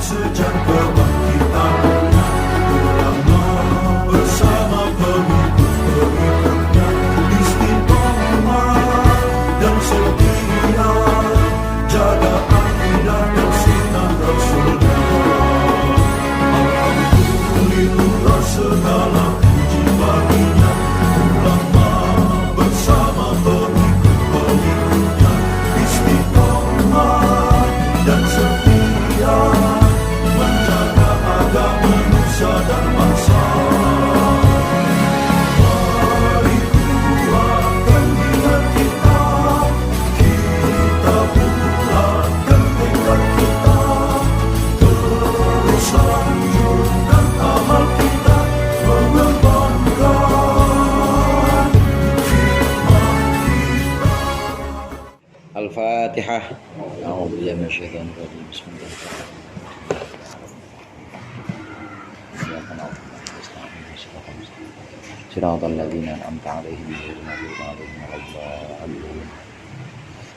sejak kebangkitan ulama bersama pengikut-pengikutnya istiqomah dan setia jaga akidah dan sunnah Rasulullah. Alhamdulillah segala puji baginya ulama bersama pengikut-pengikutnya istiqomah dan setia menjaga agama nusa dan bangsa. Mari kuatkan niat kita, kita bulatkan tekad kita, terus lanjutkan amal kita, mengembangkan hikmah kita. Al-Fatihah. A'udzubillahi minasyaitonir rajim. Bismillahirrahmanirrahim. Shiratal ladzina an'amta 'alaihim ghairil maghdubi 'alaihim waladdallin.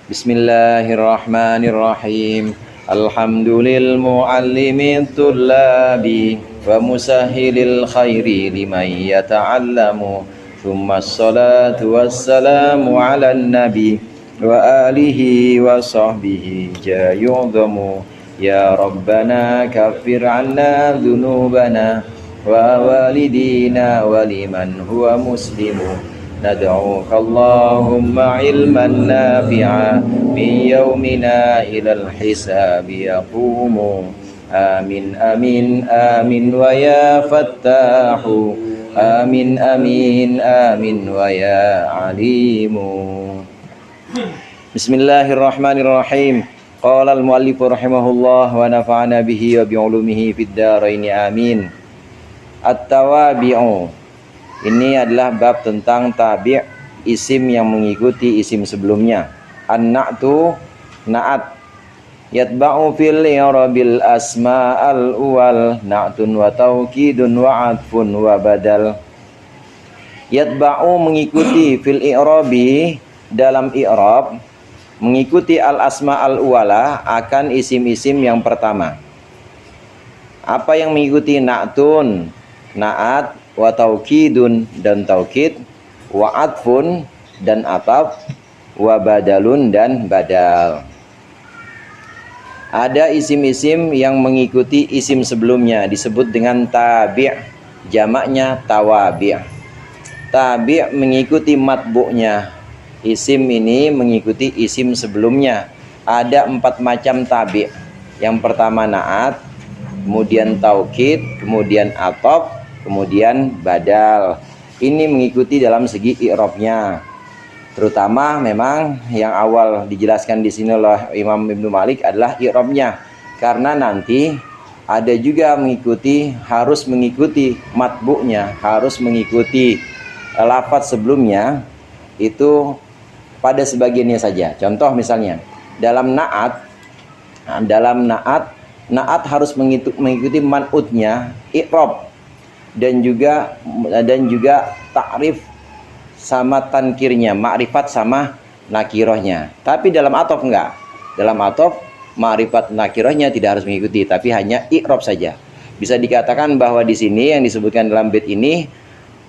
Bismillahirrahmanirrahim. Alhamdulil mu'allimit tullabi wa musahhilil khairi liman yata'allamu. Tsumma assalatu wassalamu 'alan nabi wa alihi wa sahbihi jayu'dhamu. Ya Rabbana kaffir 'anna dhunubana wa walidina wa liman huwa muslimu. Nad'uka Allahumma ilman nafi'a min yawmina ilal hisabi yaqumu. Amin amin amin wa ya fattahu. Amin amin amin wa ya alimu. Bismillahirrahmanirrahim. Qala al-muallifu rahimahullah wa nafa'ana bihi wa bi'ulumihi fid dharain amin. At-tawabi'u. Ini adalah bab tentang tabi' isim yang mengikuti isim sebelumnya. An-na'tu na'at. Yatba'u fil i'rabil asma'al uwal na'tun wa taukidun wa atfun wa badal. Yatba'u mengikuti fil i'rabi dalam i'rab mengikuti al asma'al uwala akan isim-isim yang pertama. Apa yang mengikuti? Na'tun, na'at, wa taukidun dan taukid, wa atfun dan ataf, wa badalun dan badal. Ada isim-isim yang mengikuti isim sebelumnya disebut dengan tabi', jamaknya tawabi'. Tabi' mengikuti matbu'nya. Isim ini mengikuti isim sebelumnya. Ada 4 macam tabi'. Yang pertama na'at, kemudian taukid, kemudian ataf, kemudian badal. Ini mengikuti dalam segi i'rabnya. Terutama memang yang awal dijelaskan di sini oleh Imam Ibnu Malik adalah i'rabnya. Karena nanti ada juga harus mengikuti matbu'nya, harus mengikuti lafaz sebelumnya itu pada sebagiannya saja. Contoh misalnya dalam na'at harus mengikuti man'utnya, i'rab dan juga ta'rif sama tankirnya, ma'rifat sama nakirohnya. Tapi dalam ataf enggak. Dalam ataf ma'rifat nakirohnya tidak harus mengikuti, tapi hanya i'rab saja. Bisa dikatakan bahwa di sini yang disebutkan dalam bait ini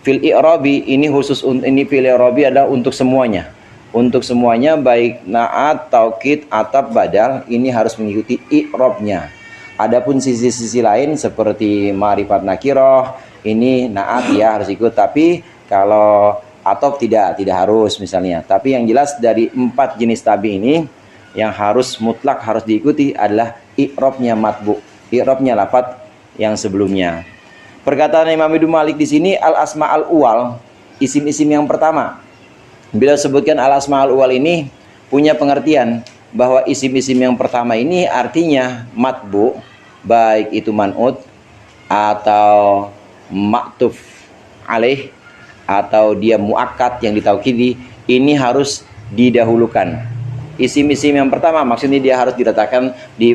fil i'rabi ini khusus, ini fil i'rabi adalah untuk semuanya. Untuk semuanya baik na'at, taukid, ataf, badal ini harus mengikuti i'rabnya. Adapun sisi-sisi lain seperti ma'rifat nakiroh ini na'at ya harus ikut, tapi kalau ataf tidak harus misalnya. Tapi yang jelas dari 4 jenis tabi ini yang harus mutlak harus diikuti adalah i'rabnya matbu, i'rabnya lafaz yang sebelumnya. Perkataan Imam Ibnu Malik di sini al asma'al uwal, isim-isim yang pertama. Bila sebutkan al asma'al uwal ini punya pengertian bahwa isim-isim yang pertama ini artinya matbu, baik itu man'ut atau maktuf alaih atau dia muakkad yang ditaukidi, ini harus didahulukan. Isim-isim yang pertama maksudnya dia harus diletakkan di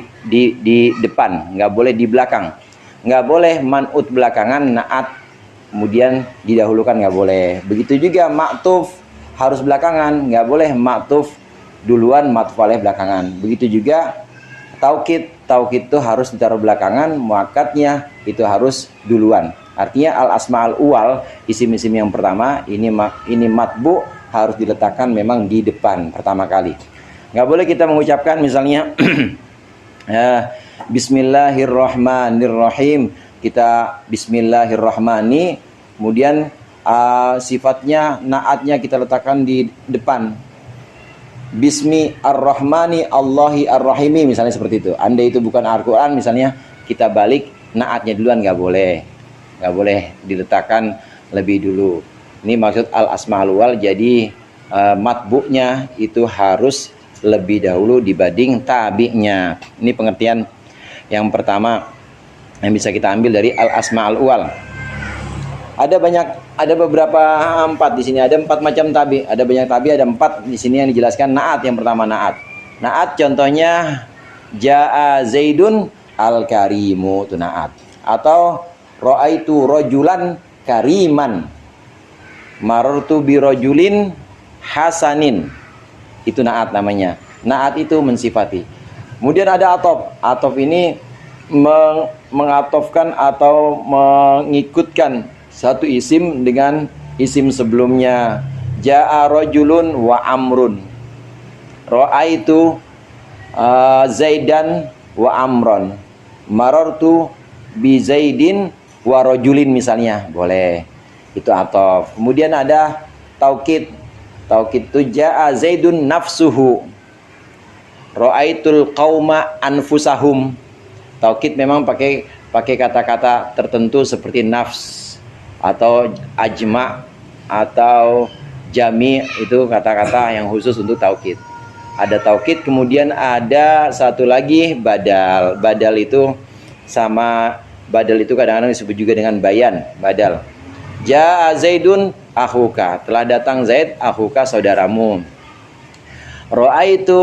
depan, nggak boleh di belakang. Nggak boleh man'ut belakangan, na'at kemudian didahulukan, nggak boleh. Begitu juga maktuf harus belakangan, nggak boleh maktuf duluan, maktuf alaih belakangan. Begitu juga taukid taukid itu harus ditaruh belakangan, muakkadnya itu harus duluan. Artinya al asmaul uwal, isim-isim yang pertama ini matbu harus diletakkan memang di depan pertama kali. Nggak boleh kita mengucapkan misalnya Bismillahirrahmanirrahim. Kita Bismillahirrahmani, kemudian sifatnya naatnya kita letakkan di depan. Bismi ar-Rahmani Allahi ar-Rahimi, misalnya seperti itu. Andai itu bukan Al-Quran misalnya, kita balik naatnya duluan, nggak boleh diletakkan lebih dulu. Ini maksud al-asmaul wal. Jadi matbu'nya itu harus lebih dahulu dibanding tabi'nya. Ini pengertian yang pertama yang bisa kita ambil dari al-asmaul wal. Ada beberapa 4 di sini, ada 4 macam tabi, ada banyak tabi, ada 4 di sini yang dijelaskan. Naat yang pertama, naat contohnya jaa zaidun al-karimu, itu naat. Atau ra'aitu rajulan kariman, marartu bi rajulin hasanin, itu naat namanya. Naat itu mensifati. Kemudian ada atof. Atof ini mengatofkan atau mengikutkan satu isim dengan isim sebelumnya. Ja'a rajulun wa amrun, ra'aitu zaidan wa amron, marartu bi zaidin wa rajulin, misalnya boleh, itu atof. Kemudian ada taukid. Taukid itu ja'a zaidun nafsuhu, ra'aitul qauma anfusahum. Taukid memang pakai kata-kata tertentu seperti nafs atau ajma atau jami, itu kata-kata yang khusus untuk taukid. Ada taukid, kemudian ada satu lagi badal. Badal itu kadang-kadang disebut juga dengan bayan, badal. Ja'a zaidun akhuka, telah datang Zaid akhuka, saudaramu. Ra'aitu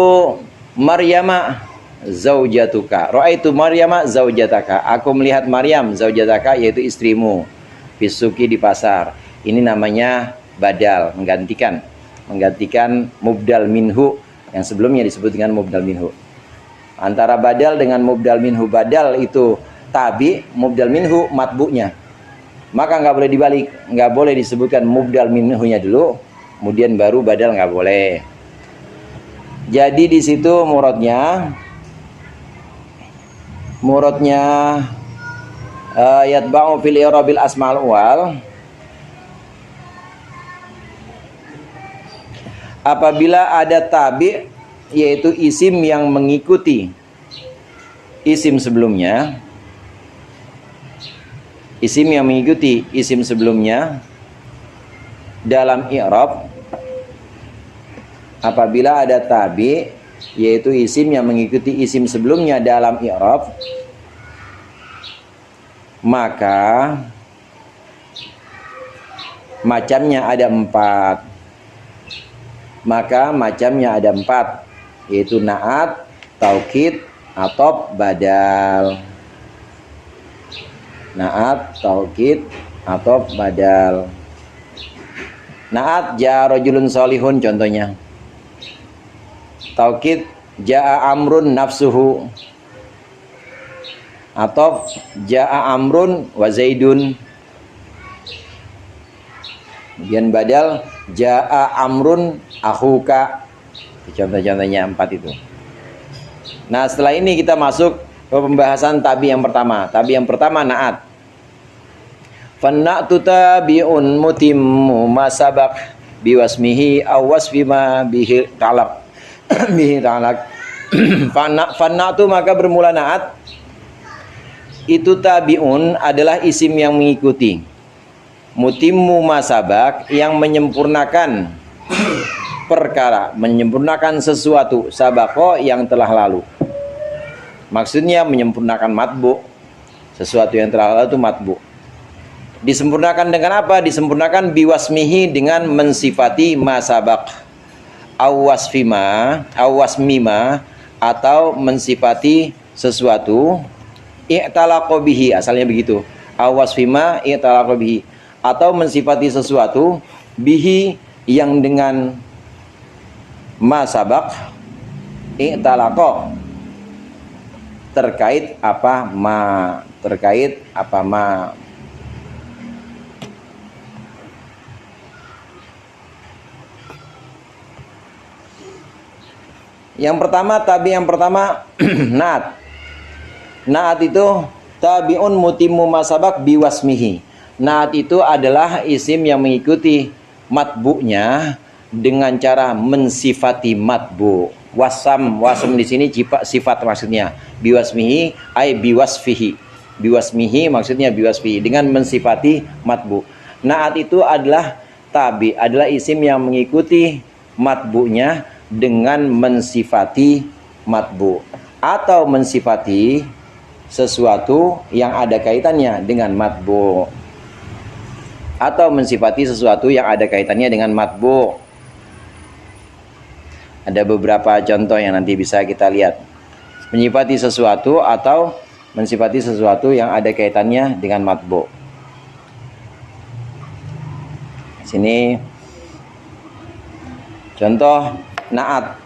Maryama zaujatuka, ra'aitu Maryama zaujataka, aku melihat Maryam zaujataka, yaitu istrimu, bisuki, di pasar. Ini namanya badal, menggantikan mubdal minhu yang sebelumnya disebut dengan mubdal minhu. Antara badal dengan mubdal minhu, badal itu tabi, mubdal minhu matbu'nya. Maka nggak boleh dibalik, nggak boleh disebutkan mubdal minhunya dulu, kemudian baru badal, nggak boleh. Jadi di situ muradnya yatba'u fil i'rabil asmaul wal, apabila ada tabi, yaitu isim yang mengikuti isim sebelumnya. Isim yang mengikuti isim sebelumnya dalam i'rab, apabila ada tabi, yaitu isim yang mengikuti isim sebelumnya dalam i'rab, maka macamnya ada 4. Yaitu naat, taukid, atof, badal. Naat, taukid, atof, badal. Naat ja'a rajulun salihun, contohnya. Taukid ja'a amrun nafsuhu. Atof ja'a amrun wa zaidun. Kemudian badal ja'a amrun akhuka. Contoh-contohnya 4 itu. Nah, setelah ini kita masuk ke pembahasan tabi yang pertama. Tabi yang pertama naat. Fanna'tu tabi'un mutimmu ma sabaq biwasmihi aw wasfi ma bihi ta'alaq. Bihi ta'alaq. Fanna'tu, maka bermula naat. Itu tabi'un adalah isim yang mengikuti. Mutimmu ma sabaq, yang menyempurnakan perkara, menyempurnakan sesuatu, sabaqo, yang telah lalu. Maksudnya menyempurnakan matbu. Sesuatu yang telah lalu itu matbu. Disempurnakan dengan apa? Disempurnakan biwasmihi, dengan mensifati ma sabaq, awasmima, atau mensifati sesuatu, i'talaqo bihi, asalnya begitu, awasfima i'talaqo bihi, atau mensifati sesuatu bihi, yang dengan ma sabaq, i'talaqo, terkait apa ma, terkait apa ma. Yang pertama naat. Naat itu tabiun mutimmu masabak biwasmihi. Naat itu adalah isim yang mengikuti matbu'nya dengan cara mensifati matbu. Wasam di sini sifat maksudnya. Biwasmihi ay biwasfihi. Biwasmihi maksudnya biwasfihi dengan mensifati matbu. Naat itu adalah adalah isim yang mengikuti matbu'nya dengan mensifati matbu atau mensifati sesuatu yang ada kaitannya dengan matbu atau mensifati sesuatu yang ada kaitannya dengan matbu. Ada beberapa contoh yang nanti bisa kita lihat. Menyifati sesuatu atau mensifati sesuatu yang ada kaitannya dengan matbu. Sini contoh naat.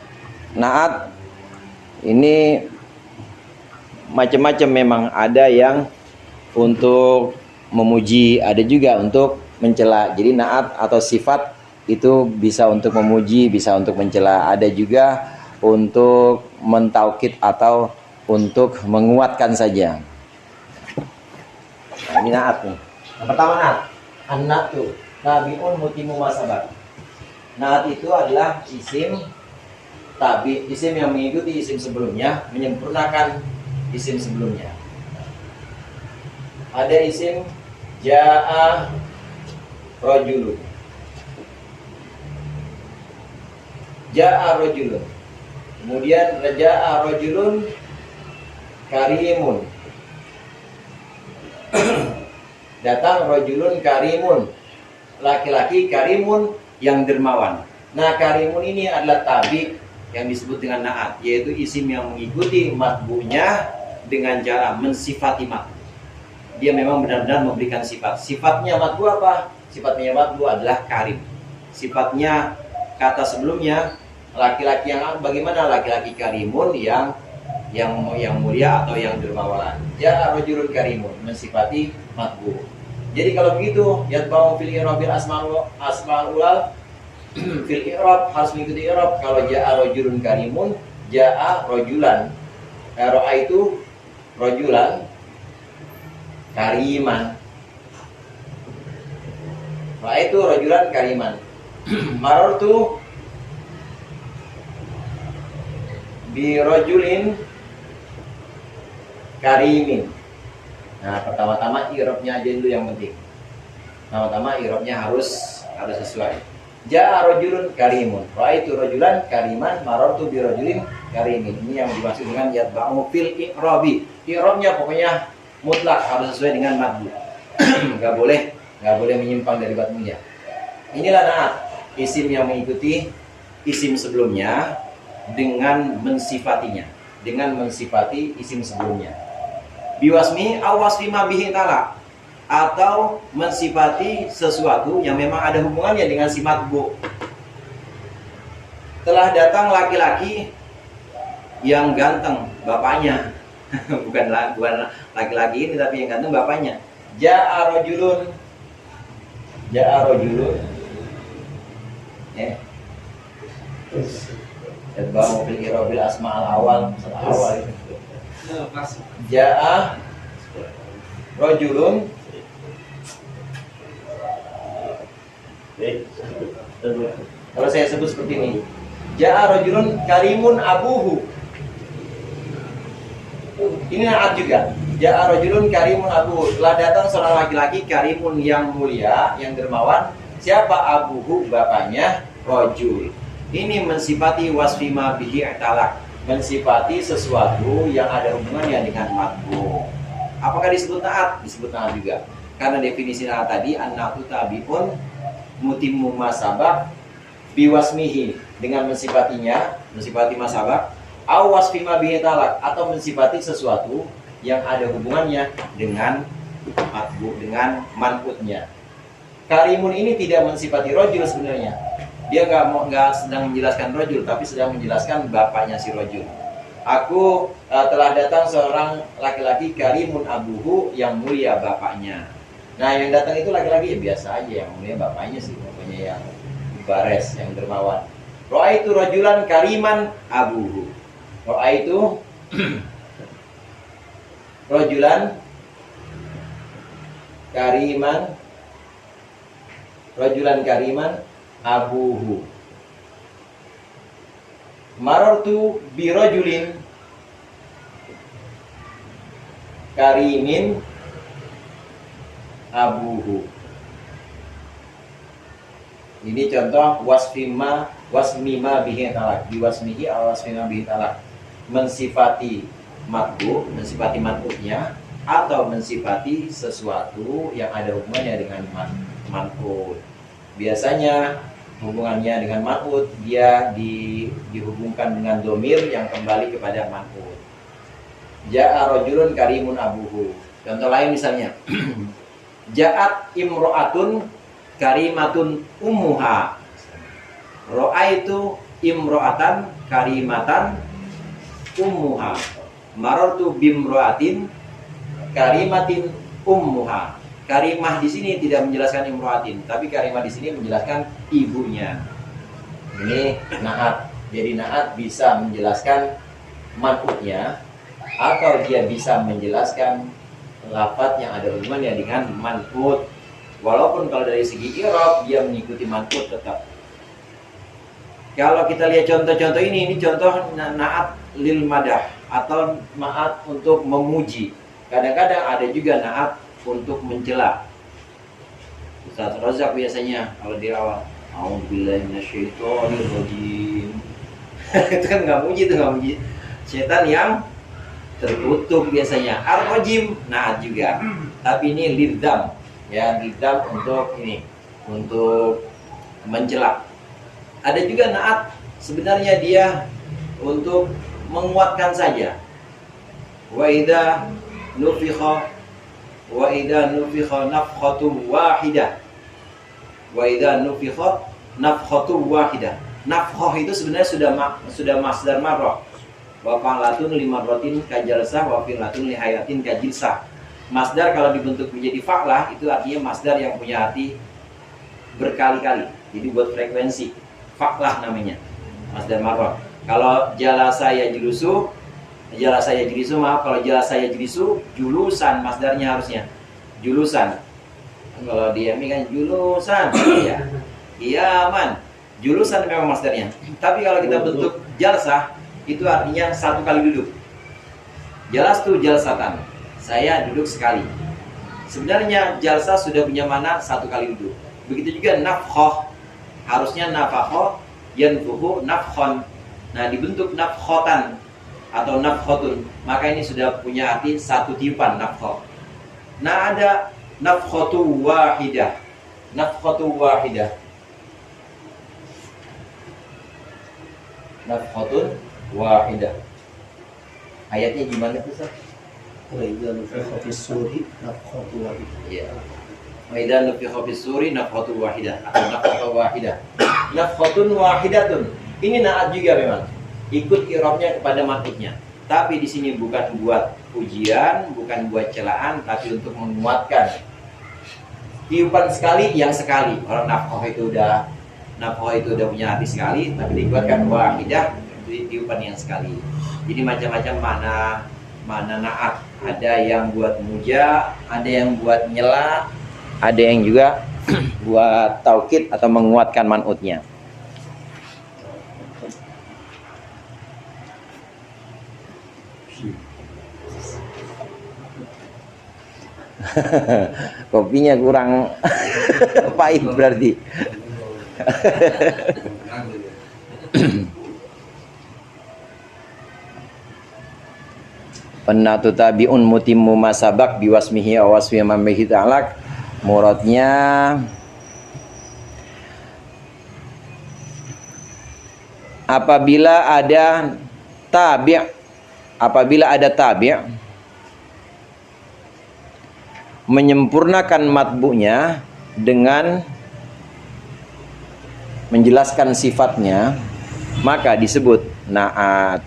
Naat ini macam-macam memang, ada yang untuk memuji, ada juga untuk mencela. Jadi naat atau sifat itu bisa untuk memuji, bisa untuk mencela. Ada juga untuk mentaukid atau untuk menguatkan saja. Nah, ini naat nih. Yang pertama naat. An-naat tuh tabiun mutimu masabak. Naat itu adalah isim tabi, isim yang mengikuti isim sebelumnya, menyempurnakan isim sebelumnya. Ada isim ja'a rajulun. Ja'a rajulun. Kemudian ja'a rajulun karimun. Datang rajulun karimun. Laki-laki karimun yang dermawan. Nah, karimun ini adalah tabi yang disebut dengan naat, yaitu isim yang mengikuti matbu'nya dengan cara mensifati matbu. Dia memang benar-benar memberikan sifat. Sifatnya matbu apa? Sifatnya matbu adalah karim. Sifatnya kata sebelumnya laki-laki yang bagaimana? Laki-laki karimun yang mulia atau yang dermawan. Ya rajulun karimun, mensifati matbu. Jadi kalau begitu, yatba'u fil i'rabil asmaul ulal fil i'rab harus mengikuti i'rab. Kalau ja'a rajulun karimun, ja'a rajulan. Ra'aitu rajulan kariman. Ra'aitu rajulan kariman. Marartu bi rajulin karimin. Nah, pertama-tama i'rabnya aja dulu yang penting. Pertama-tama i'rabnya harus sesuai. Ja'a rajulun karimun, ra'aitu rajulan kariman, marartu bi rajulin karimin. Ini yang dimaksud dengan yatba'u fil i'rabi. I'rabnya pokoknya mutlak harus sesuai dengan madbu. Enggak boleh menyimpang dari matbunya. Inilah naat, isim yang mengikuti isim sebelumnya dengan mensifatinya, dengan mensifati isim sebelumnya. Biwasmi awasfi ma bihi ta'ala, atau mensifati sesuatu yang memang ada hubungannya dengan si matbu. Telah datang laki-laki yang ganteng, bapaknya. bukan laki-laki ini, tapi yang ganteng bapaknya. Ja'a rajulun. Yatba'u fil i'rabil asma'al awal itu. Ja'a rajulun kalau saya sebut seperti ini, ja'a rajulun karimun abuhu. Ini naat juga. Ja'a rajulun karimun abuhu. Telah datang seorang laki-laki karimun yang mulia, yang dermawan. Siapa abuhu? Bapaknya rajul. Ini mensifati wasfima bihi i'talak, mensifati sesuatu yang ada hubungannya dengan matbu. Apakah disebut naat? Disebut naat juga. Karena definisi naat tadi, an-naatu tabi'un mutimmu masabak biwasmihi, dengan mensifatinya, mensifati masabak, aw wasfima bihi talak, atau mensifati sesuatu yang ada hubungannya dengan matbu, dengan man'utnya. Karimun ini tidak mensifati rajul sebenarnya. Dia nggak sedang menjelaskan rajul, tapi sedang menjelaskan bapaknya si rajul. Aku telah datang seorang laki-laki karimun abuhu, yang mulia bapaknya. Nah, yang datang itu laki-laki ya biasa aja, yang mulia bapaknya sih, pokoknya yang bares, yang dermawan. Ro'aitu rajulan kariman abuhu. Ro'aitu rajulan kariman abuhu. Marartu bi rajulin karimin abuhu. Ini contoh wasmima bihi talak, diwasmihi al wasmima bihi talak. Mensifati matbu, mensifati matbunya, atau mensifati sesuatu yang ada hubungannya dengan man'ut. Biasanya hubungannya dengan man'ut, dia dihubungkan dengan domir yang kembali kepada man'ut. Ja'a rajulun karimun abuhu. Contoh lain misalnya Ja'at imro'atun karimatun ummuha. Ro'aitu imro'atan karimatan ummuha. Marartu bimro'atin karimatin ummuha. Karimah di sini tidak menjelaskan imro'atin, tapi karimah di sini menjelaskan ibunya. Ini na'at. Jadi na'at bisa menjelaskan man'utnya, atau dia bisa menjelaskan lafaz yang ada hubungannya dengan man'ut. Walaupun kalau dari segi i'rab dia mengikuti man'ut tetap. Kalau kita lihat contoh-contoh ini contoh na'at lil madah atau na'at untuk memuji. Kadang-kadang ada juga na'at untuk mencela. Ustaz Razak biasanya kalau di awal, a'udzubillahi minasyaitonirrajim. Itu kan nggak muji, itu nggak muji setan yang terkutuk biasanya. Ar-rajim na'at juga. Tapi ini lidzam, ya, lidzam untuk ini, untuk mencela. Ada juga na'at sebenarnya dia untuk menguatkan saja. Wa idza nufikha nafkhatu wahidah. Wa idza nufikha nafkhatu wahidah. Nafkhah itu sebenarnya sudah masdar marrah. Wa fa'latun limarratin kajalsah wa fi'latun lihayatin kajilsah. Masdar kalau dibentuk menjadi fa'lah itu artinya masdar yang punya arti berkali-kali. Jadi buat frekuensi. Fa'lah namanya. Masdar marrah. Kalau jalasa yajlisu, kalau jalasa yajlisu julusan masdarnya harusnya. Julusan. Kalau dia ini kan julusan, ya. Qiyaman. Julusan memang masdarnya. Tapi kalau kita bentuk jalsah itu artinya satu kali duduk. Jalastu jalsatan. Saya duduk sekali. Sebenarnya jalsah sudah punya mana satu kali duduk. Begitu juga nafkhah. Harusnya nafakhoh yanfuhu nafkhon. Nah, dibentuk nafkhotan atau nafkhotun, maka ini sudah punya arti satu tiupan nafkhoh. Nah, ada nafkhotu wahidah. Nafkhotu wahidah. Nafkhotun wahidah. Ayatnya gimana tuh, Ustaz? Wa idza nufikha fis suri nafkhatu wahidah. Iya. Wa idza nufikha fis suri nafkhatu wahidah atau nafkhatu wahidah. Nafkhatun wahidatun. Ini na'at juga memang. Ikut i'rabnya kepada man'utnya. Tapi di sini bukan buat pujian, bukan buat celaan, tapi untuk menguatkan. Tiupan sekali yang sekali. Orang nafkhah itu udah punya arti sekali, tapi dikuatkan wahidah, itu tiupan yang sekali. Jadi macam-macam mana na'at. Ada yang buat muja, ada yang buat nyela, ada yang juga buat taukid atau menguatkan man'utnya. Kopinya kurang pahit berarti. Pennatu tabi'un mutimmu masabak biwasmihi awasmi mamihi ta'alak. Muradnya apabila ada tabi' menyempurnakan matbu'nya dengan menjelaskan sifatnya, maka disebut na'at.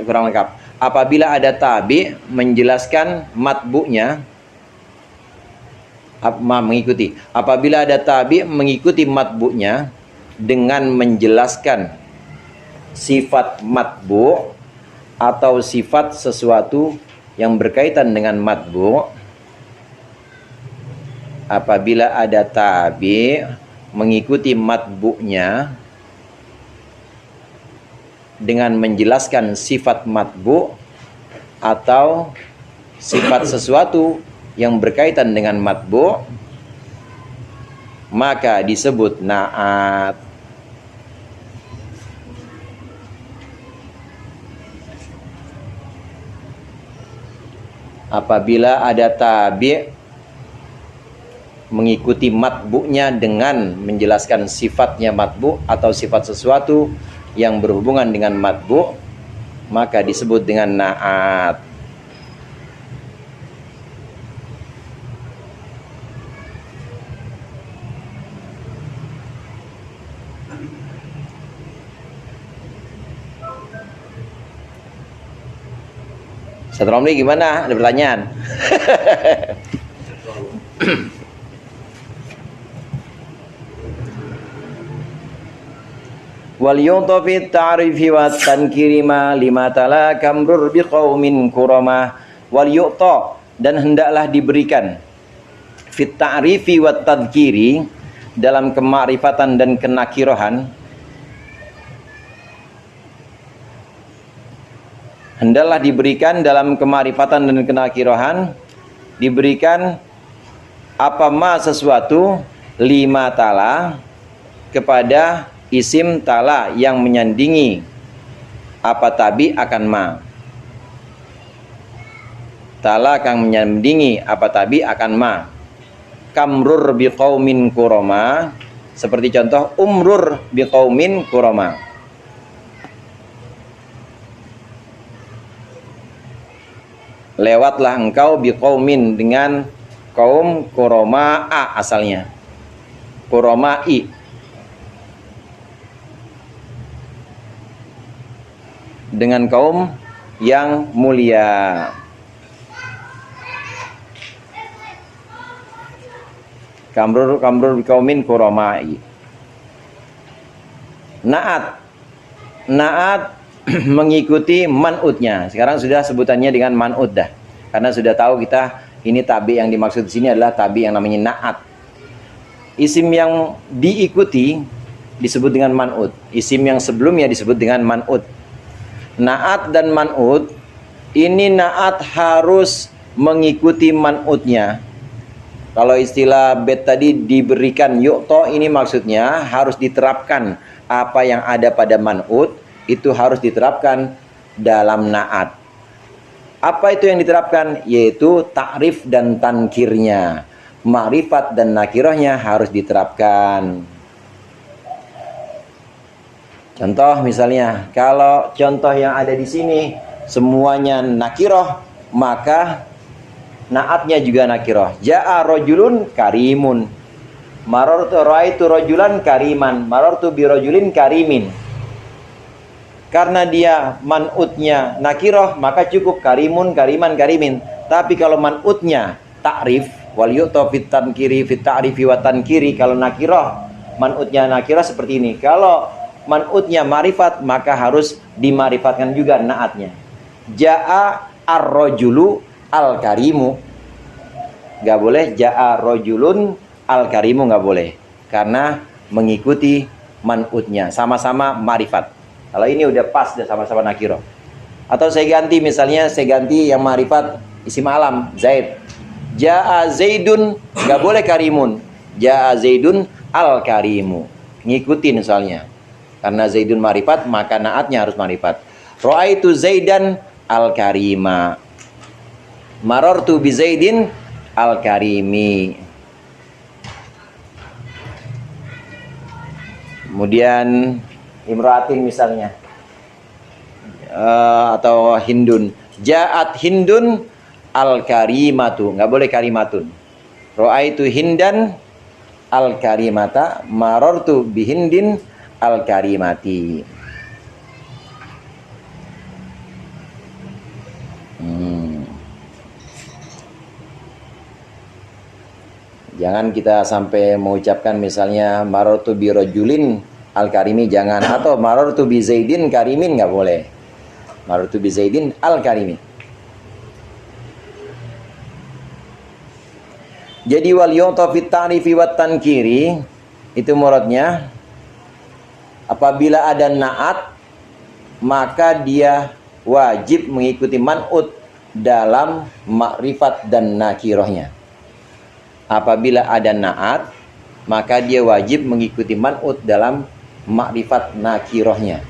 kurang lengkap. Apabila ada tabi menjelaskan matbu'nya, mengikuti. Apabila ada tabi mengikuti matbu'nya dengan menjelaskan sifat matbu' atau sifat sesuatu yang berkaitan dengan matbu'. Apabila ada tabi mengikuti matbu'nya dengan menjelaskan sifat matbu' atau sifat sesuatu yang berkaitan dengan matbu', maka disebut na'at. Apabila ada tabi' mengikuti matbu'nya dengan menjelaskan sifatnya matbu' atau sifat sesuatu yang berhubungan dengan matbu', maka disebut dengan na'at. Ustaz Romli gimana? Ada pertanyaan? Wal yu'ta fi ta'rifi wa tankiri ma lima tala kamrur biqaumin kurama. Wal yu'ta, dan hendaklah diberikan fit ta'rifi wa tadhkiri, dalam kemakrifatan dan kenakirohan, hendaklah diberikan dalam kemakrifatan dan kenakirohan, diberikan apa ma sesuatu lima tala kepada isim tala yang menyandingi apa tabi akan ma. Tala akan menyandingi apa tabi akan ma. Kamrur biqaumin kurama, seperti contoh umrur biqaumin kurama. Lewatlah engkau biqaumin, dengan kaum kurama a asalnya. Kurama i. Dengan kaum yang mulia. Kamrur biqaumin kuramai. Na'at mengikuti man'utnya. Sekarang sudah sebutannya dengan man'ut dah. Karena sudah tahu kita ini tabi yang dimaksud di sini adalah tabi yang namanya na'at. Isim yang diikuti disebut dengan man'ut. Isim yang sebelumnya disebut dengan man'ut. Na'at dan man'ut, ini na'at harus mengikuti man'utnya. Kalau istilah bet tadi diberikan yu'to, ini maksudnya harus diterapkan apa yang ada pada man'ut, itu harus diterapkan dalam na'at. Apa itu yang diterapkan? Yaitu ta'rif dan tankirnya. Ma'rifat dan nakirahnya harus diterapkan. Contoh misalnya, kalau contoh yang ada di sini semuanya nakiroh, maka naatnya juga nakiroh. Ja'a rojulun karimun. Marartu ra'aitu rojulan kariman. Marartu bi rojulin karimin. Karena dia man'utnya nakiroh, maka cukup karimun, kariman, karimin. Tapi kalau man'utnya ta'rif, wal yu'ta fit tankiri fit ta'rifi wa tankiri, kalau nakiroh, man'utnya nakiroh seperti ini. Kalau man'utnya marifat, maka harus dimarifatkan juga naatnya. Ja'a ar-rojulu al-karimu. Gak boleh ja'a rojulun al-karimu, gak boleh. Karena mengikuti man'utnya, sama-sama marifat. Kalau ini udah pas, udah sama-sama nakiro. Atau saya ganti, misalnya saya ganti yang marifat isim alam, Zaid. Ja'a Zaidun, gak boleh karimun. Ja'a Zaidun al-karimu. Ngikutin soalnya. Karena Zaidun marifat, maka naatnya harus marifat. Ra'aitu Zaidan al-karima. Marartu bi Zaidin al-karimi. Kemudian imra'atin misalnya. Atau Hindun. Ja'at Hindun al-karimatu. Nggak boleh karimatun. Ra'aitu Hindan al-karimata. Marartu bi Hindin al-karimati. Jangan kita sampai mengucapkan misalnya marartu bi rajulin al-karimi, jangan, atau marartu bi zaidin karimin, nggak boleh. Marartu bi zaidin al-karimi. Jadi wal yu'ta fit ta'rifi wat tankiri, itu muradnya apabila ada na'at maka dia wajib mengikuti man'ut dalam makrifat dan nakirahnya. Apabila ada na'at maka dia wajib mengikuti man'ut dalam makrifat nakirahnya.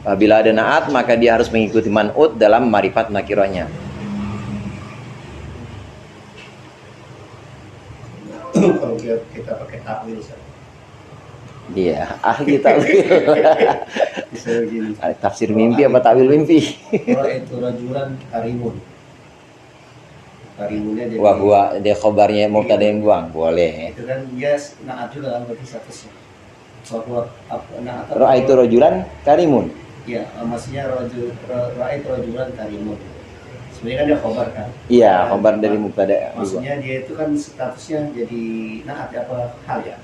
Apabila ada na'at maka dia harus mengikuti man'ut dalam marifat nakirahnya. Kalau kita pakai takwil, Dia ahli takwil. bisa begini. Tafsir mimpi apa takwil mimpi? Kalau itu rajulan karimun. Karimunnya jadi. Wah, gua dia khobarnya mubtada yang buang, boleh. Itu kan dia naat juga kan berarti statusnya. Bahwa naat Ra'aitu rajulan karimun. ya, maksudnya ra'aitu rajulan karimun. Sebenarnya kan dia khobar kan. Iya, khobar dari mubtada. Maksudnya dia itu kan statusnya jadi naat apa hal ya?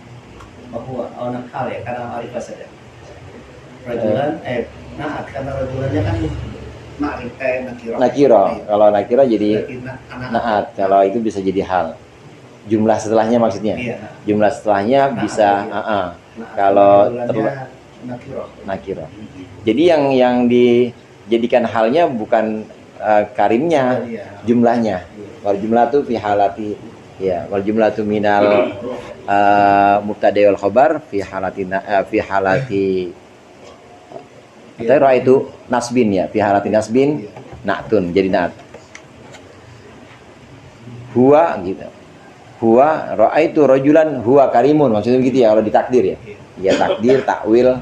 Bahwa anak hal ya, karena ma'rifah saja. Rajulan naat karena rajulannya kan nakirah. Nakiro. Kalau nakiro jadi Berarti naat. Kalau itu bisa jadi hal. Jumlah setelahnya maksudnya. Iya. Jumlah setelahnya Naat bisa iya. kalau rajulannya nakirah. nakiro. Jadi yang dijadikan halnya bukan karimnya, Iya. jumlahnya. Wal jumlah tu fi halati, ya, wal jumlah tu minal mubtada wal khabar fi halati atau itu nasbin, ya, fi halati nasbin na'tun, jadi na'at. Huwa gitu. Huwa ra'aitu rajulan huwa karimun, maksudnya begitu ya kalau ditakdir ya. Ya takdir, takwil.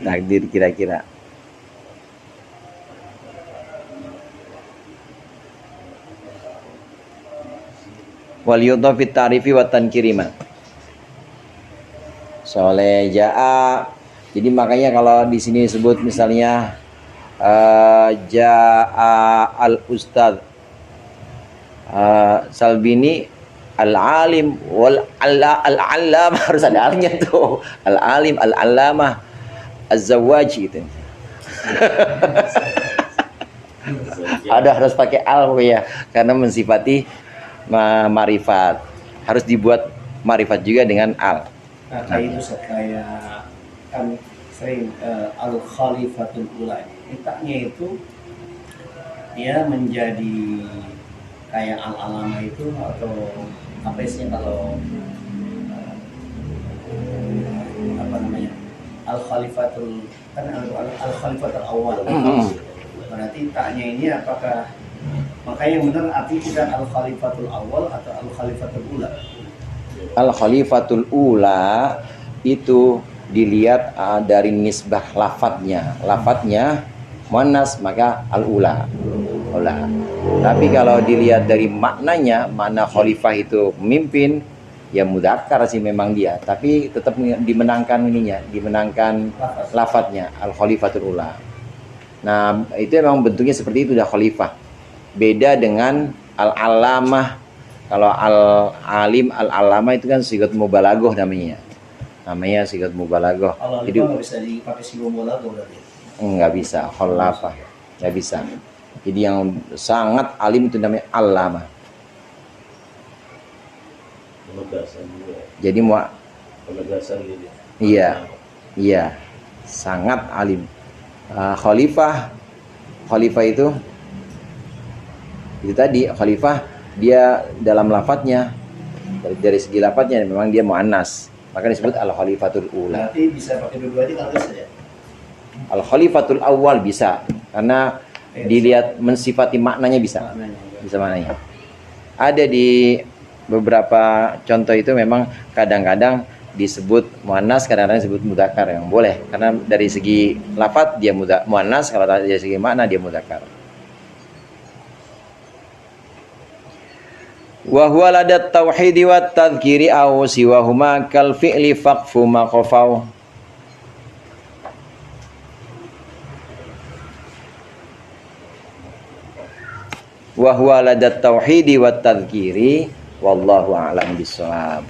Takdir kira-kira. Wal yudha fit ta'rifi wa tankirima. Soleh ja'a. Jadi makanya kalau di sini disebut misalnya ja'a al ustadz Salbini al-alim wal al-allamah, harus ada alnya tuh. Al-alim, al-allamah, az-zawwaj gitu. Ada harus pakai al ya, karena mensifati marifat. Harus dibuat marifat juga dengan al. Nah, kayak itu kayak kan sering al-khalifatul ula. Letaknya itu dia menjadi kayak al-alama itu atau apa istilahnya kalau apa namanya al-khalifatul kan al-khalifatul awal. Berarti taknya ini apakah makanya yang benar arti kita al-khalifatul awal atau al-khalifatul ula? Al-khalifatul ula itu dilihat dari nisbah lafadznya. Lafadznya muannas maka al-ula. Ula. Tapi kalau dilihat dari maknanya, makna khalifah itu pemimpin, ya mudzakkar sih memang dia, tapi tetap dimenangkan ininya, dimenangkan lafadznya al-khalifatul ula. Nah, itu memang bentuknya seperti itu, dah khalifah. Beda dengan al-alamah. Kalau al-alim, al-alamah itu kan sigat mubalaghah namanya. Namanya sigat mubalaghah. Kalau Jadi nggak bisa dipakai simbol mubalaghah berarti. nggak bisa, khalafah. Nggak bisa. Jadi yang sangat alim itu namanya allamah. Penegasan juga. Jadi mau Penegasan gitu. iya, iya, sangat alim. Khalifah itu tadi khalifah dia dalam lafadznya dari segi lafadznya memang dia muannas, maka disebut al khalifatul ula. Berarti bisa pakai dua-duanya kalau bisa ya. Al khalifatul awal bisa karena dilihat mensifati maknanya bisa maknanya. Ada di beberapa contoh itu memang kadang-kadang disebut muannas, kadang-kadang disebut mudzakkar, yang boleh karena dari segi lafadz dia muannas, kalau dari segi makna dia mudzakkar. Wa huwa ladat tauhidi wat tadhkiri aw siwahuma kal fi'li faqfu ma qafau. Wa huwa ladat tauhidi wat tadhkiri wallahu a'lam bissawab.